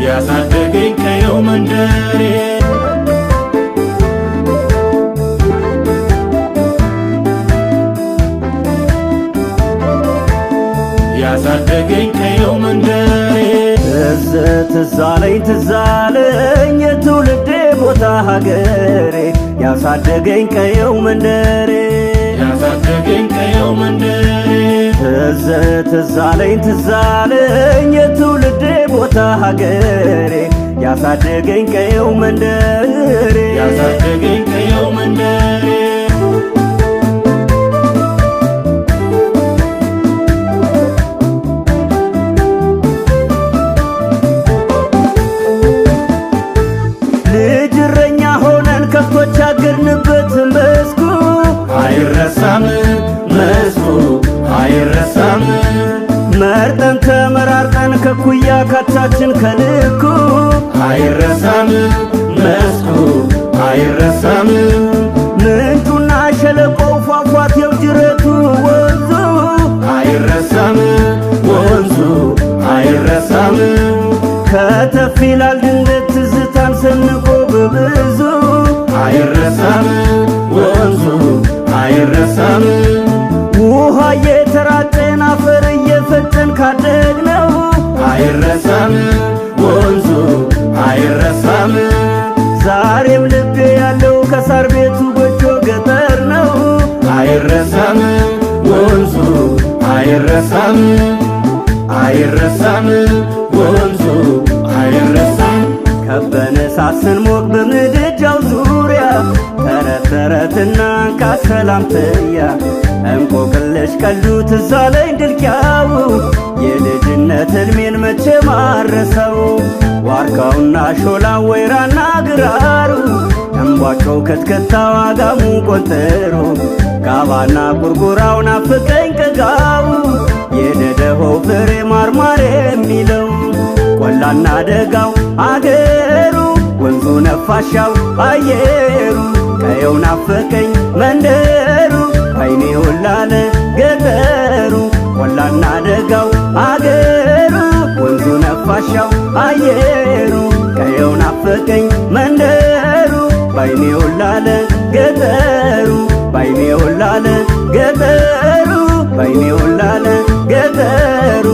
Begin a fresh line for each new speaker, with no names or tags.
ያሳደገኝ ቀየው መንደሬ ያሳደገኝ ቀየው መንደሬ
ትዝ አለኝ የትውልዴ ቦታ ሀገሬ ያሳደገኝ ቀየው መንደሬ
ያሳደገኝ ቀየው መንደሬ
ትዝ አለኝ የትውልዴ ቦታ ሀገሬ ያሳደገኝ ቀየው መንደሬ
ያሳደገኝ ቀየው መንደሬ
ልጅ እረኛ ሆነን ከብቶች አገድንበት መስኩ
አይረሳም መስኩ አይረሳም
መርጠን ተመራርጠን ከኩያ ካቻችን ከልኩ
አይረሳም መስኩ አይረሳም
ምንጩና ሸለቆው ፏፏቴው ጅረቱ ወንዙ
አይረሳም ወንዙ አይረሳም
ከተፍ ይላል ድንገት ትዝታን ሰንቆ በብዙ
አይረሳም ወንዙ አይረሳም
ውሃ እየተራጨን አፈር እየፈጨን ካደግነው
አይረሳም ወንዙ አይረሳም
ዛሬም ልቤ ያለው ከሳር ቤቱ ጎጆ ገጠር ነው
አይረሳም ወንዙ አይረሳም አይረሳም ወንዙ አይረሳም
ከበን እሳት ስንሞቅ በምድጃው ዙሪያ ተረትና ካሰላምትያ እንቆቅልሽ ቀልዱ ትዝ አለኝ ድልቅያው የልጅነት ሕልሜን መቼ ማረሰው ዋርካውና ሾላው ወይራና ግራሩ እምቧጮው ክትክታው አጋሙ ቆንጥሩ ጋባና ጉርጉራው ናፍቀኝ ቀጋው የደደሆው ፍሬ ማርማር የሚለው ቆላና ደጋው አገሩ ወንዙ ነፋሻው አየሩ ቀየው ናፈቀኝ መንደሩ አይኔ ወላለ ገጠሩ ቆላና ደጋው አገሩ ወንዙ ነፋሻው አየሩ ቀየው ናፈቀኝ መንደሩ ባይኔ ወላለ ገጠሩ ባይኔ ወላለ ገጠሩ ባይኔ ወላለ ገጠሩ